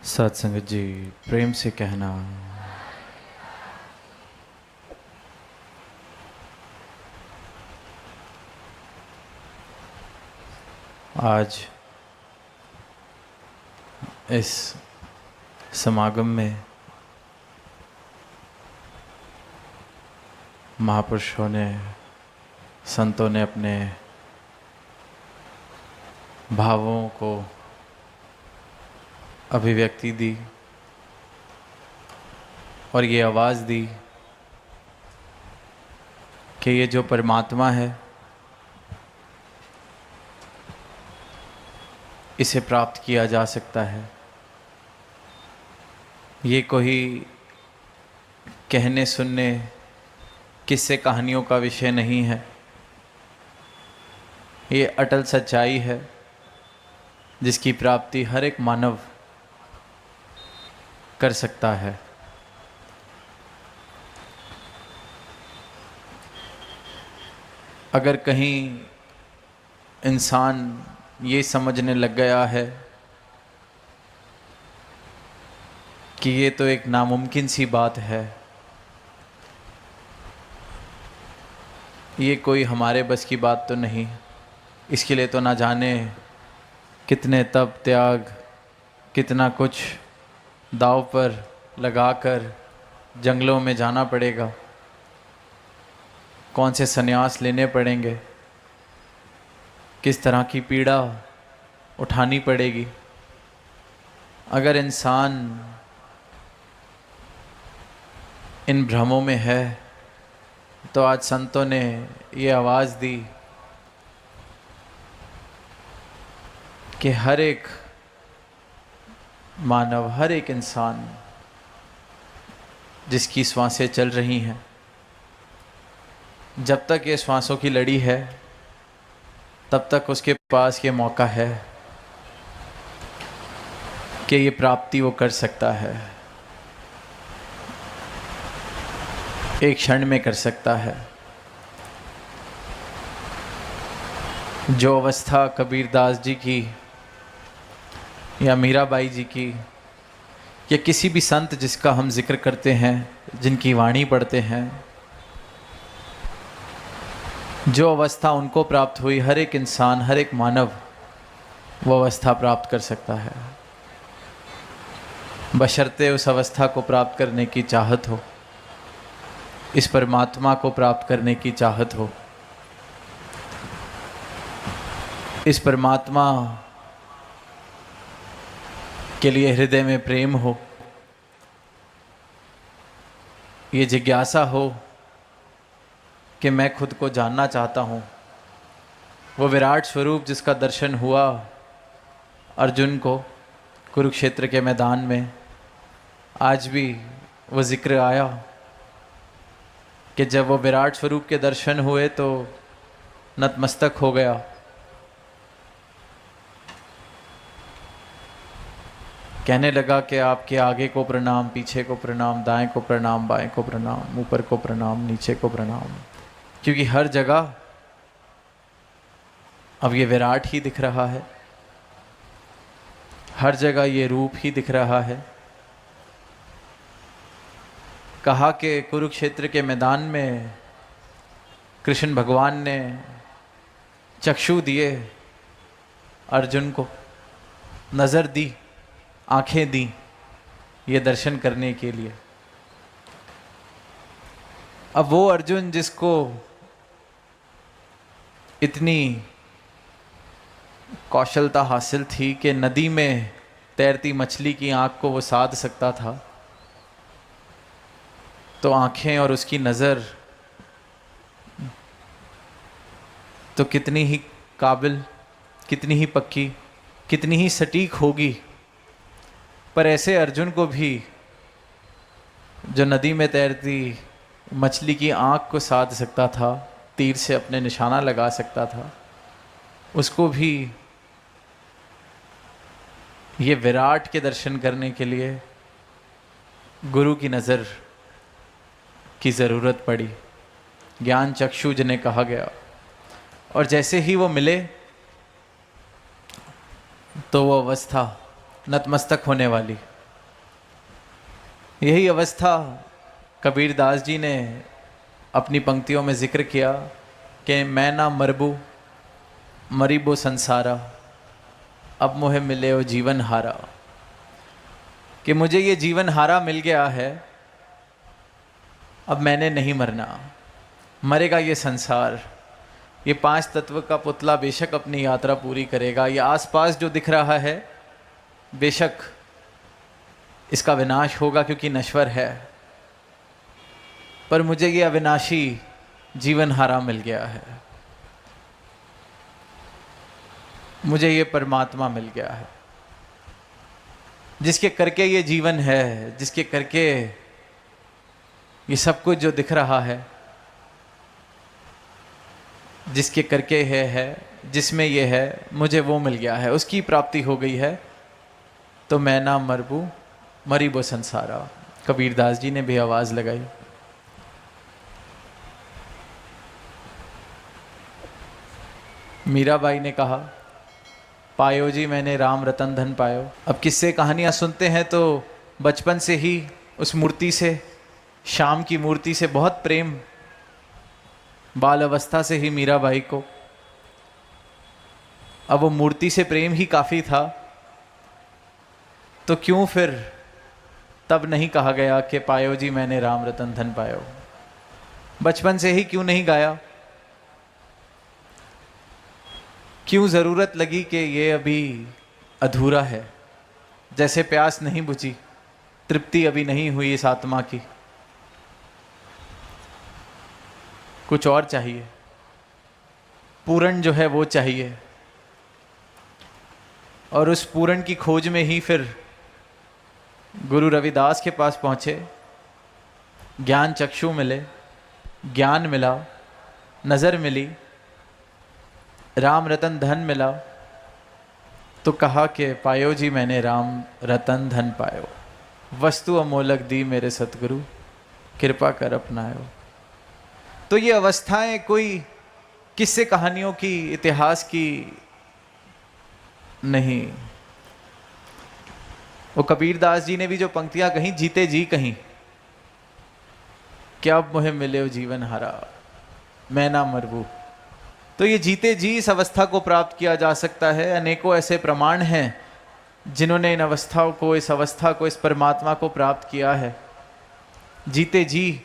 सत्संग जी प्रेम से कहना। आज इस समागम में महापुरुषों ने, संतों ने अपने भावों को अभिव्यक्ति दी और ये आवाज़ दी कि ये जो परमात्मा है इसे प्राप्त किया जा सकता है। ये कोई कहने सुनने किस्से कहानियों का विषय नहीं है। ये अटल सच्चाई है जिसकी प्राप्ति हर एक मानव कर सकता है। अगर कहीं इंसान ये समझने लग गया है कि ये तो एक नामुमकिन सी बात है, ये कोई हमारे बस की बात तो नहीं, इसके लिए तो ना जाने कितने तप त्याग, कितना कुछ दांव पर लगाकर जंगलों में जाना पड़ेगा, कौन से संन्यास लेने पड़ेंगे, किस तरह की पीड़ा उठानी पड़ेगी। अगर इंसान इन भ्रमों में है तो आज संतों ने ये आवाज़ दी कि हर एक मानव, हर एक इंसान जिसकी श्वासें चल रही हैं, जब तक ये श्वासों की लड़ी है तब तक उसके पास ये मौका है कि ये प्राप्ति वो कर सकता है, एक क्षण में कर सकता है। जो अवस्था कबीरदास जी की या मीराबाई जी की या किसी भी संत जिसका हम जिक्र करते हैं, जिनकी वाणी पढ़ते हैं, जो अवस्था उनको प्राप्त हुई, हर एक इंसान, हर एक मानव वो अवस्था प्राप्त कर सकता है, बशर्ते उस अवस्था को प्राप्त करने की चाहत हो, इस परमात्मा को प्राप्त करने की चाहत हो, इस परमात्मा के लिए हृदय में प्रेम हो, ये जिज्ञासा हो कि मैं खुद को जानना चाहता हूँ। वो विराट स्वरूप जिसका दर्शन हुआ अर्जुन को कुरुक्षेत्र के मैदान में, आज भी वो जिक्र आया कि जब वो विराट स्वरूप के दर्शन हुए तो नतमस्तक हो गया। कहने लगा कि आपके आगे को प्रणाम, पीछे को प्रणाम, दाएं को प्रणाम, बाएं को प्रणाम, ऊपर को प्रणाम, नीचे को प्रणाम, क्योंकि हर जगह अब ये विराट ही दिख रहा है, हर जगह ये रूप ही दिख रहा है। कहा कि कुरुक्षेत्र के मैदान में कृष्ण भगवान ने चक्षु दिए, अर्जुन को नज़र दी, आंखें दी ये दर्शन करने के लिए। अब वो अर्जुन जिसको इतनी कौशलता हासिल थी कि नदी में तैरती मछली की आंख को वो साध सकता था, तो आंखें और उसकी नज़र तो कितनी ही काबिल, कितनी ही पक्की, कितनी ही सटीक होगी। पर ऐसे अर्जुन को भी जो नदी में तैरती मछली की आंख को साध सकता था, तीर से अपने निशाना लगा सकता था, उसको भी ये विराट के दर्शन करने के लिए गुरु की नज़र की ज़रूरत पड़ी। ज्ञान चक्षु जिन्हें कहा गया, और जैसे ही वो मिले तो वो अवस्था नतमस्तक होने वाली, यही अवस्था कबीर दास जी ने अपनी पंक्तियों में जिक्र किया कि मैं ना मरबू मरीबो संसारा, अब मोहे मिले ओ जीवन हारा। कि मुझे ये जीवन हारा मिल गया है, अब मैंने नहीं मरना, मरेगा ये संसार। ये 5 तत्व का पुतला बेशक अपनी यात्रा पूरी करेगा। ये आसपास जो दिख रहा है बेशक इसका विनाश होगा क्योंकि नश्वर है, पर मुझे ये अविनाशी जीवन हारा मिल गया है, मुझे ये परमात्मा मिल गया है जिसके करके ये जीवन है, जिसके करके ये सब कुछ जो दिख रहा है, जिसके करके है जिसमें ये है, मुझे वो मिल गया है, उसकी प्राप्ति हो गई है। तो मैं ना मरबू मरीबो संसारा, कबीर दास जी ने भी आवाज़ लगाई। मीराबाई ने कहा, पायो जी मैंने राम रतन धन पायो। अब किस्से कहानियाँ सुनते हैं तो बचपन से ही उस मूर्ति से, श्याम की मूर्ति से बहुत प्रेम, बाल अवस्था से ही मीराबाई को। अब वो मूर्ति से प्रेम ही काफ़ी था, तो क्यों फिर तब नहीं कहा गया कि पायो जी मैंने राम रतन धन पायो? बचपन से ही क्यों नहीं गाया? क्यों ज़रूरत लगी कि ये अभी अधूरा है, जैसे प्यास नहीं बुझी, तृप्ति अभी नहीं हुई इस आत्मा की, कुछ और चाहिए, पूर्ण जो है वो चाहिए। और उस पूर्ण की खोज में ही फिर गुरु रविदास के पास पहुँचे, ज्ञान चक्षु मिले, ज्ञान मिला, नज़र मिली, राम रतन धन मिला, तो कहा कि पायो जी मैंने राम रतन धन पायो, वस्तु अमोलक दी मेरे सतगुरु, कृपा कर अपनायो। तो ये अवस्थाएं कोई किस्से कहानियों की, इतिहास की नहीं। वो कबीर दास जी ने भी जो पंक्तियां कहीं, जीते जी कहीं, क्या अब मोहे मिले जीवन हारा, मैं ना मरबू। तो ये जीते जी इस अवस्था को प्राप्त किया जा सकता है। अनेकों ऐसे प्रमाण हैं जिन्होंने इन अवस्थाओं को, इस अवस्था को, इस परमात्मा को प्राप्त किया है। जीते जी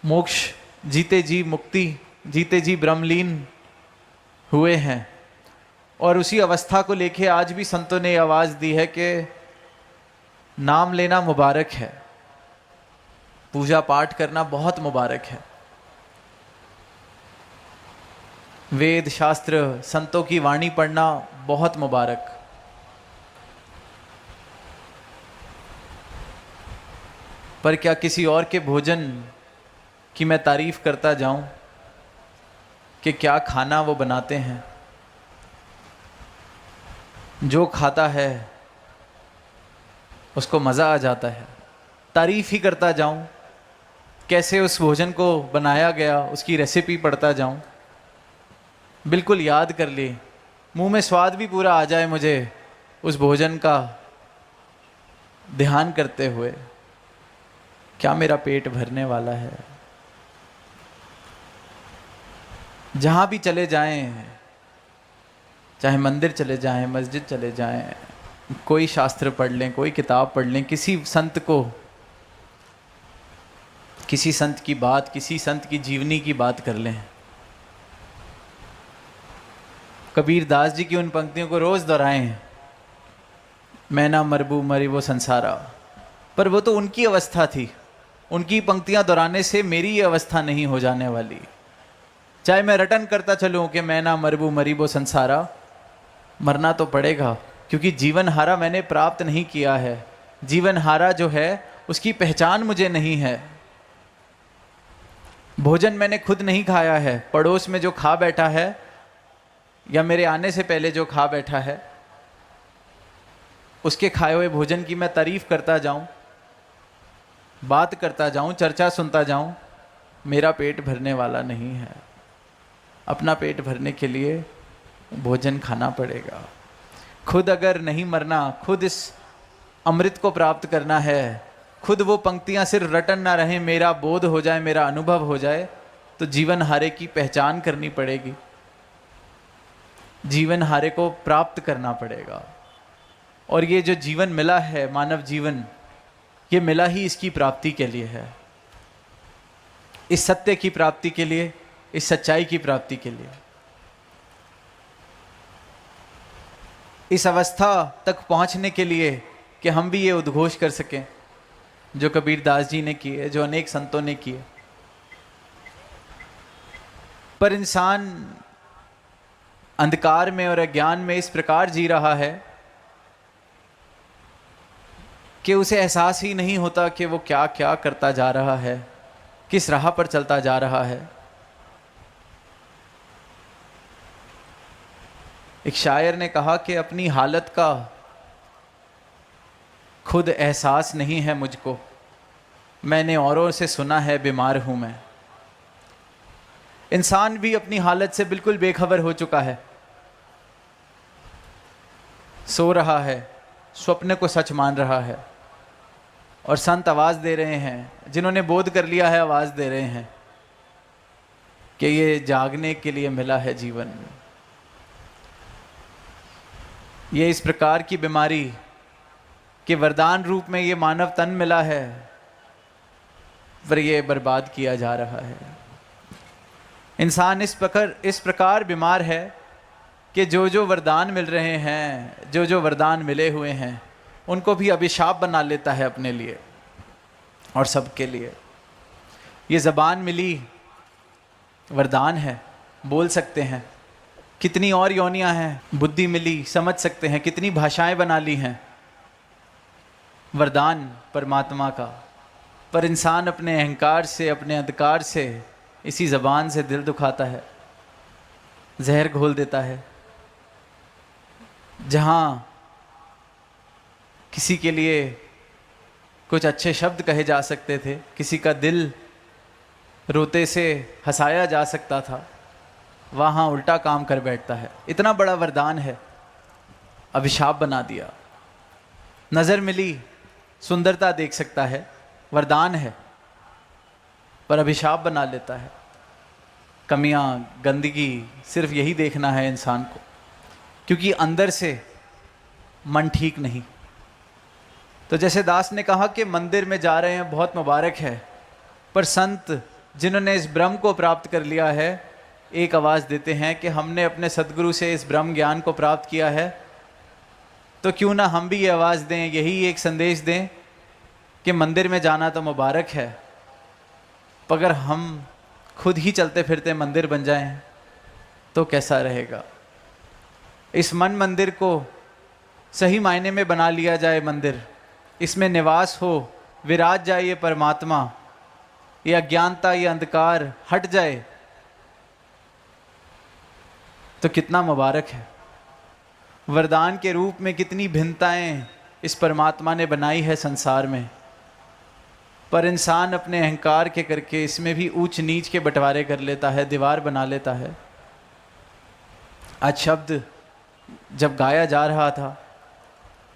मोक्ष, जीते जी मुक्ति, जीते जी ब्रह्मलीन हुए हैं। और उसी अवस्था को लेके आज भी संतों ने आवाज़ दी है कि नाम लेना मुबारक है, पूजा पाठ करना बहुत मुबारक है, वेद शास्त्र संतों की वाणी पढ़ना बहुत मुबारक। पर क्या किसी और के भोजन की मैं तारीफ करता जाऊं कि क्या खाना वो बनाते हैं? जो खाता है उसको मज़ा आ जाता है, तारीफ ही करता जाऊं, कैसे उस भोजन को बनाया गया, उसकी रेसिपी पढ़ता जाऊं, बिल्कुल याद कर ली, मुंह में स्वाद भी पूरा आ जाए मुझे उस भोजन का ध्यान करते हुए, क्या मेरा पेट भरने वाला है? जहाँ भी चले जाएं, चाहे मंदिर चले जाएं, मस्जिद चले जाएं, कोई शास्त्र पढ़ लें, कोई किताब पढ़ लें, किसी संत को, किसी संत की बात, किसी संत की जीवनी की बात कर लें। कबीर दास जी की उन पंक्तियों को रोज़ दोहराएं, मैं ना मरबू मरीबो संसारा। पर वो तो उनकी अवस्था थी, उनकी पंक्तियां दोहराने से मेरी ये अवस्था नहीं हो जाने वाली। चाहे मैं रटन करता चलूं कि मैं ना मरबू मरीबो संसारा, मरना तो पड़ेगा, क्योंकि जीवन हारा मैंने प्राप्त नहीं किया है। जीवन हारा जो है उसकी पहचान मुझे नहीं है। भोजन मैंने खुद नहीं खाया है, पड़ोस में जो खा बैठा है या मेरे आने से पहले जो खा बैठा है, उसके खाए हुए भोजन की मैं तारीफ करता जाऊं, बात करता जाऊं, चर्चा सुनता जाऊं, मेरा पेट भरने वाला नहीं है। अपना पेट भरने के लिए भोजन खाना पड़ेगा। खुद अगर नहीं मरना, खुद इस अमृत को प्राप्त करना है, खुद वो पंक्तियां सिर्फ रटन ना रहे, मेरा बोध हो जाए, मेरा अनुभव हो जाए, तो जीवन हारे की पहचान करनी पड़ेगी, जीवन हारे को प्राप्त करना पड़ेगा। और ये जो जीवन मिला है, मानव जीवन, ये मिला ही इसकी प्राप्ति के लिए है, इस सत्य की प्राप्ति के लिए, इस सच्चाई की प्राप्ति के लिए। इस अवस्था तक पहुंचने के लिए कि हम भी ये उद्घोष कर सकें जो कबीर दास जी ने किए, जो अनेक संतों ने किए। पर इंसान अंधकार में और अज्ञान में इस प्रकार जी रहा है कि उसे एहसास ही नहीं होता कि वो क्या क्या करता जा रहा है, किस राह पर चलता जा रहा है। एक शायर ने कहा कि अपनी हालत का खुद एहसास नहीं है मुझको, मैंने औरों से सुना है बीमार हूं मैं। इंसान भी अपनी हालत से बिल्कुल बेखबर हो चुका है, सो रहा है, स्वप्न को सच मान रहा है, और संत आवाज दे रहे हैं, जिन्होंने बोध कर लिया है आवाज दे रहे हैं कि ये जागने के लिए मिला है जीवन। ये इस प्रकार की बीमारी कि वरदान रूप में ये मानव तन मिला है, पर ये बर्बाद किया जा रहा है। इंसान इस प्रकार बीमार है कि जो जो वरदान मिल रहे हैं, जो जो वरदान मिले हुए हैं, उनको भी अभिशाप बना लेता है अपने लिए और सबके लिए। ये ज़बान मिली वरदान है, बोल सकते हैं, कितनी और योनियां हैं, बुद्धि मिली, समझ सकते हैं, कितनी भाषाएं बना ली हैं, वरदान परमात्मा का। पर इंसान अपने अहंकार से, अपने अंधकार से, इसी ज़बान से दिल दुखाता है, जहर घोल देता है। जहाँ किसी के लिए कुछ अच्छे शब्द कहे जा सकते थे, किसी का दिल रोते से हंसाया जा सकता था, वहाँ उल्टा काम कर बैठता है। इतना बड़ा वरदान है, अभिशाप बना दिया। नज़र मिली, सुंदरता देख सकता है, वरदान है, पर अभिशाप बना लेता है। कमियां, गंदगी, सिर्फ यही देखना है इंसान को, क्योंकि अंदर से मन ठीक नहीं। तो जैसे दास ने कहा कि मंदिर में जा रहे हैं, बहुत मुबारक है, पर संत जिन्होंने इस ब्रह्म को प्राप्त कर लिया है, एक आवाज़ देते हैं कि हमने अपने सद्गुरु से इस ब्रह्म ज्ञान को प्राप्त किया है, तो क्यों ना हम भी ये आवाज़ दें, यही एक संदेश दें कि मंदिर में जाना तो मुबारक है, पर अगर हम खुद ही चलते फिरते मंदिर बन जाएं तो कैसा रहेगा। इस मन मंदिर को सही मायने में बना लिया जाए मंदिर, इसमें निवास हो, विराज जाए ये परमात्मा, ये अज्ञानता, ये अंधकार हट जाए, तो कितना मुबारक है। वरदान के रूप में कितनी भिन्नताएं इस परमात्मा ने बनाई है संसार में, पर इंसान अपने अहंकार के करके इसमें भी ऊंच नीच के बंटवारे कर लेता है, दीवार बना लेता है। आज शब्द जब गाया जा रहा था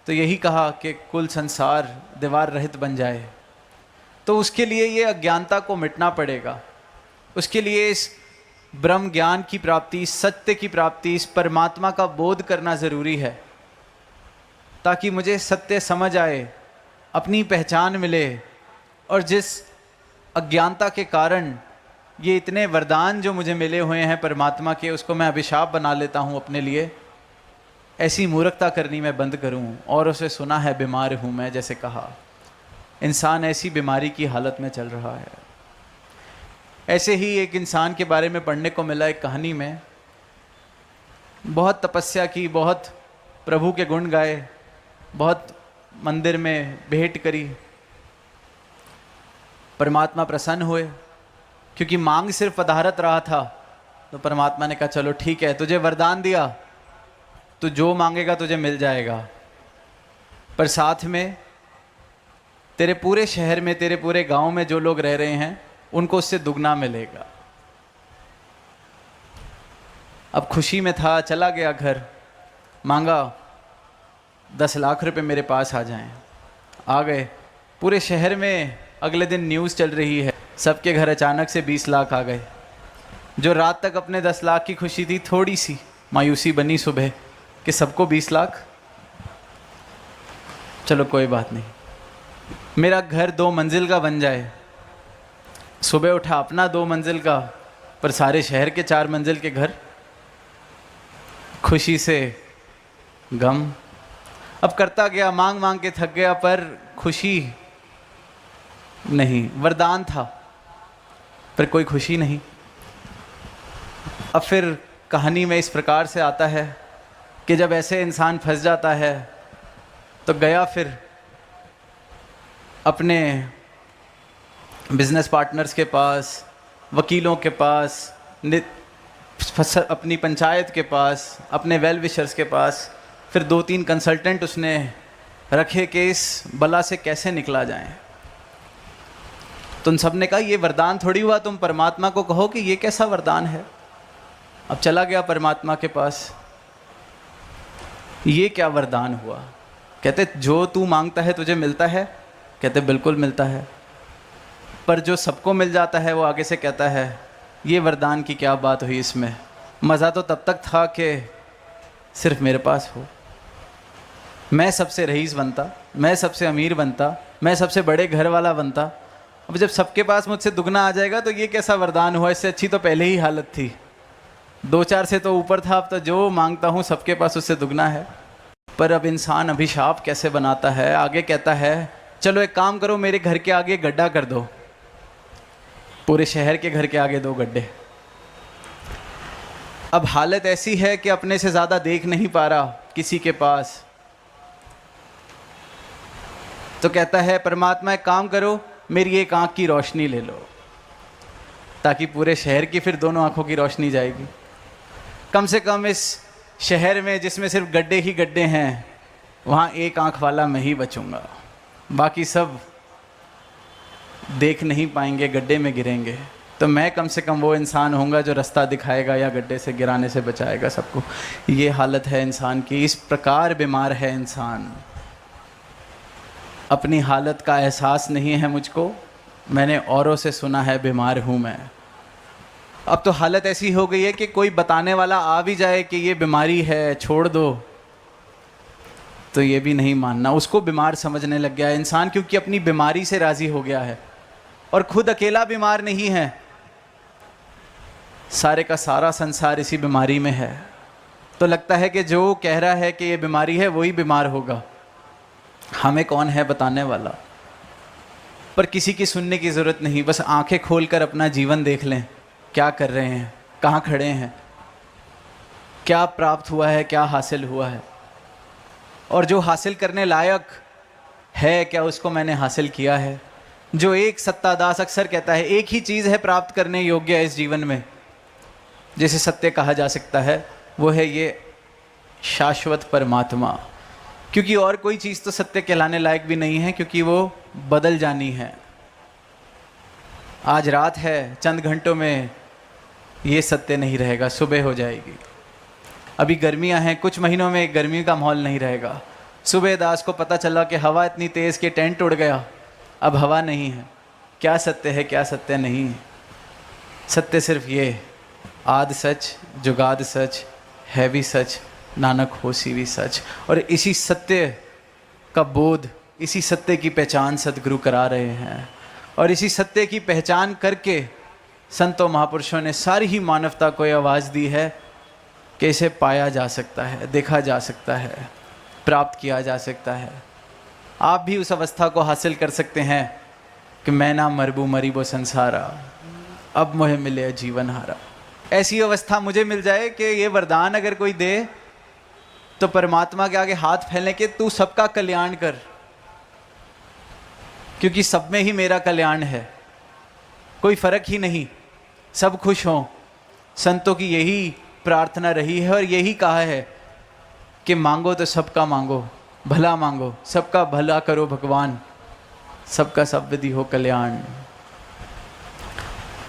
तो यही कहा कि कुल संसार दीवार रहित बन जाए, तो उसके लिए ये अज्ञानता को मिटना पड़ेगा। उसके लिए इस ब्रह्म ज्ञान की प्राप्ति, सत्य की प्राप्ति, इस परमात्मा का बोध करना ज़रूरी है, ताकि मुझे सत्य समझ आए, अपनी पहचान मिले, और जिस अज्ञानता के कारण ये इतने वरदान जो मुझे मिले हुए हैं परमात्मा के, उसको मैं अभिशाप बना लेता हूँ अपने लिए, ऐसी मूर्खता करनी मैं बंद करूँ। और उसे सुना है बीमार हूँ मैं, जैसे कहा, इंसान ऐसी बीमारी की हालत में चल रहा है। ऐसे ही एक इंसान के बारे में पढ़ने को मिला एक कहानी में, बहुत तपस्या की, बहुत प्रभु के गुण गाए, बहुत मंदिर में भेंट करी, परमात्मा प्रसन्न हुए, क्योंकि मांग सिर्फ पधारत रहा था। तो परमात्मा ने कहा चलो ठीक है, तुझे वरदान दिया, तो जो मांगेगा तुझे मिल जाएगा, पर साथ में तेरे पूरे शहर में, तेरे पूरे गांव में जो लोग रह रहे हैं उनको उससे दुगना मिलेगा। अब खुशी में था, चला गया घर, मांगा 10 लाख रुपए मेरे पास आ जाएं। आ गए, पूरे शहर में अगले दिन न्यूज़ चल रही है, सबके घर अचानक से 20 लाख आ गए। जो रात तक अपने 10 लाख की खुशी थी, थोड़ी सी मायूसी बनी सुबह कि सबको 20 लाख। चलो कोई बात नहीं, मेरा घर 2 मंजिल का बन जाए। सुबह उठा अपना 2 मंजिल का, पर सारे शहर के 4 मंजिल के घर। खुशी से गम। अब करता गया, मांग मांग के थक गया, पर खुशी नहीं। वरदान था पर कोई खुशी नहीं। अब फिर कहानी में इस प्रकार से आता है कि जब ऐसे इंसान फंस जाता है तो गया फिर अपने बिजनेस पार्टनर्स के पास, वकीलों के पास, अपनी पंचायत के पास, अपने वेल विशर्स के पास। फिर 2-3 कंसल्टेंट उसने रखे कि इस बला से कैसे निकला जाए। तो उन सब ने कहा ये वरदान थोड़ी हुआ, तुम परमात्मा को कहो कि ये कैसा वरदान है। अब चला गया परमात्मा के पास, ये क्या वरदान हुआ। कहते जो तू मांगता है तुझे मिलता है। कहते बिल्कुल मिलता है, पर जो सबको मिल जाता है वो आगे से कहता है ये वरदान की क्या बात हुई इसमें। मज़ा तो तब तक था कि सिर्फ मेरे पास हो, मैं सबसे रईस बनता, मैं सबसे अमीर बनता, मैं सबसे बड़े घर वाला बनता। अब जब सबके पास मुझसे दुगना आ जाएगा तो ये कैसा वरदान हुआ। इससे अच्छी तो पहले ही हालत थी, 2-4 से तो ऊपर था। अब तो जो मांगता हूँ सबके पास उससे दुगना है। पर अब इंसान अभिशाप कैसे बनाता है। आगे कहता है चलो एक काम करो, मेरे घर के आगे गड्ढा कर दो। पूरे शहर के घर के आगे 2 गड्ढे। अब हालत ऐसी है कि अपने से ज़्यादा देख नहीं पा रहा किसी के पास। तो कहता है परमात्मा एक काम करो, मेरी एक आँख की रोशनी ले लो, ताकि पूरे शहर की फिर दोनों आँखों की रोशनी जाएगी। कम से कम इस शहर में जिसमें सिर्फ गड्ढे ही गड्ढे हैं, वहाँ एक आँख वाला मैं ही बचूँगा, बाकी सब देख नहीं पाएंगे, गड्ढे में गिरेंगे। तो मैं कम से कम वो इंसान होऊंगा जो रास्ता दिखाएगा या गड्ढे से गिराने से बचाएगा सबको। ये हालत है इंसान की। इस प्रकार बीमार है इंसान। अपनी हालत का एहसास नहीं है मुझको, मैंने औरों से सुना है बीमार हूँ मैं। अब तो हालत ऐसी हो गई है कि कोई बताने वाला आ भी जाए कि ये बीमारी है, छोड़ दो, तो ये भी नहीं मानना। उसको बीमार समझने लग गया है इंसान, क्योंकि अपनी बीमारी से राज़ी हो गया है और खुद अकेला बीमार नहीं है। सारे का सारा संसार इसी बीमारी में है। तो लगता है कि जो कह रहा है कि ये बीमारी है वही बीमार होगा, हमें कौन है बताने वाला। पर किसी की सुनने की ज़रूरत नहीं, बस आंखें खोलकर अपना जीवन देख लें, क्या कर रहे हैं, कहाँ खड़े हैं, क्या प्राप्त हुआ है, क्या हासिल हुआ है, और जो हासिल करने लायक है क्या उसको मैंने हासिल किया है। जो एक सत्तादास अक्सर कहता है एक ही चीज़ है प्राप्त करने योग्य है इस जीवन में, जिसे सत्य कहा जा सकता है, वो है ये शाश्वत परमात्मा। क्योंकि और कोई चीज़ तो सत्य कहलाने लायक भी नहीं है, क्योंकि वो बदल जानी है। आज रात है, चंद घंटों में ये सत्य नहीं रहेगा, सुबह हो जाएगी। अभी गर्मियां हैं, कुछ महीनों में गर्मी का माहौल नहीं रहेगा। सुबह दास को पता चला कि हवा इतनी तेज़ कि टेंट उड़ गया, अब हवा नहीं है। क्या सत्य है, क्या सत्य नहीं है। सत्य सिर्फ ये आद सच जुगाद सच है भी सच, नानक होसी भी सच। और इसी सत्य का बोध, इसी सत्य की पहचान सद्गुरु करा रहे हैं। और इसी सत्य की पहचान करके संतों महापुरुषों ने सारी ही मानवता को ये आवाज़ दी है कि इसे पाया जा सकता है, देखा जा सकता है, प्राप्त किया जा सकता है। आप भी उस अवस्था को हासिल कर सकते हैं कि मैं ना मरबू मरीबो संसारा, अब मुझे मिले जीवन हारा। ऐसी अवस्था मुझे मिल जाए कि ये वरदान अगर कोई दे तो परमात्मा के आगे हाथ फैलने के तू सबका कल्याण कर, क्योंकि सब में ही मेरा कल्याण है, कोई फर्क ही नहीं, सब खुश हों। संतों की यही प्रार्थना रही है और यही कहा है कि मांगो तो सबका मांगो, भला मांगो, सबका भला करो भगवान, सबका सब विधि हो कल्याण।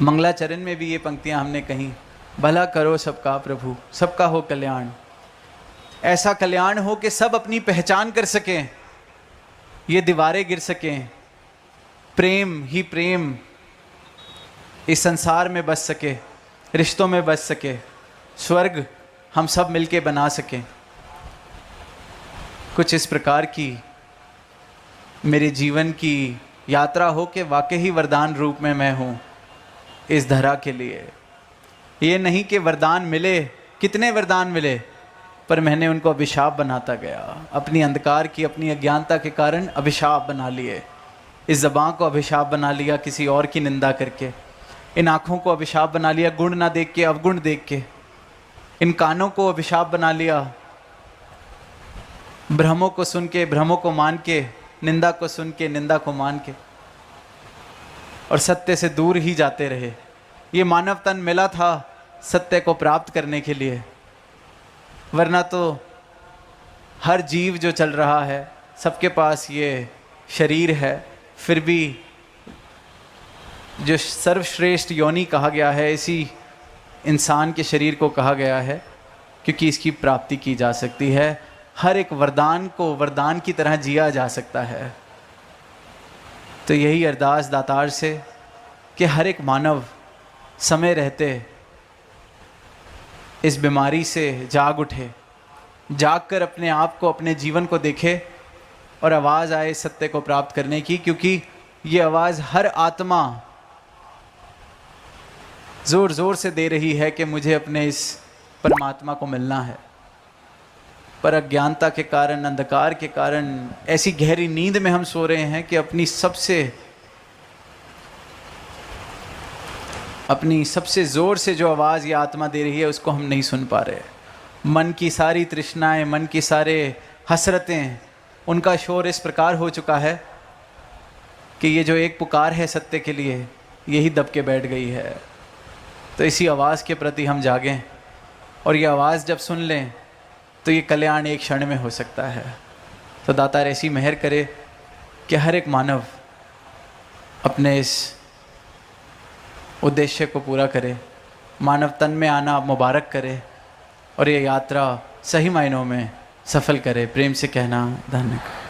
मंगलाचरण में भी ये पंक्तियां हमने कही, भला करो सबका प्रभु, सबका हो कल्याण। ऐसा कल्याण हो कि सब अपनी पहचान कर सकें, ये दीवारें गिर सकें, प्रेम ही प्रेम इस संसार में बस सके, रिश्तों में बस सके, स्वर्ग हम सब मिलके बना सकें। कुछ इस प्रकार की मेरे जीवन की यात्रा हो कि वाकई ही वरदान रूप में मैं हूँ इस धरा के लिए। ये नहीं कि वरदान मिले, कितने वरदान मिले, पर मैंने उनको अभिशाप बनाता गया। अपनी अंधकार की, अपनी अज्ञानता के कारण अभिशाप बना लिए। इस ज़बान को अभिशाप बना लिया किसी और की निंदा करके, इन आँखों को अभिशाप बना लिया गुण ना देख के अवगुण देख के, इन कानों को अभिशाप बना लिया भ्रमों को सुन के, भ्रमों को मान के, निंदा को सुन के, निंदा को मान के, और सत्य से दूर ही जाते रहे। ये मानव तन मिला था सत्य को प्राप्त करने के लिए, वरना तो हर जीव जो चल रहा है सबके पास ये शरीर है, फिर भी जो सर्वश्रेष्ठ योनि कहा गया है इसी इंसान के शरीर को कहा गया है, क्योंकि इसकी प्राप्ति की जा सकती है। हर एक वरदान को वरदान की तरह जिया जा सकता है। तो यही अरदास दातार से कि हर एक मानव समय रहते इस बीमारी से जाग उठे, जाग कर अपने आप को, अपने जीवन को देखे और आवाज़ आए सत्य को प्राप्त करने की, क्योंकि ये आवाज़ हर आत्मा ज़ोर ज़ोर से दे रही है कि मुझे अपने इस परमात्मा को मिलना है। पर अज्ञानता के कारण, अंधकार के कारण ऐसी गहरी नींद में हम सो रहे हैं कि अपनी सबसे ज़ोर से जो आवाज़ ये आत्मा दे रही है उसको हम नहीं सुन पा रहे। मन की सारी तृष्णाएं, मन की सारे हसरतें, उनका शोर इस प्रकार हो चुका है कि ये जो एक पुकार है सत्य के लिए, यही दब के बैठ गई है। तो इसी आवाज़ के प्रति हम जागें, और ये आवाज़ जब सुन लें तो ये कल्याण एक क्षण में हो सकता है। तो दातार ऐसी मेहर करे कि हर एक मानव अपने इस उद्देश्य को पूरा करे, मानव तन में आना मुबारक करे, और ये यात्रा सही मायनों में सफल करे। प्रेम से कहना धन्यवाद।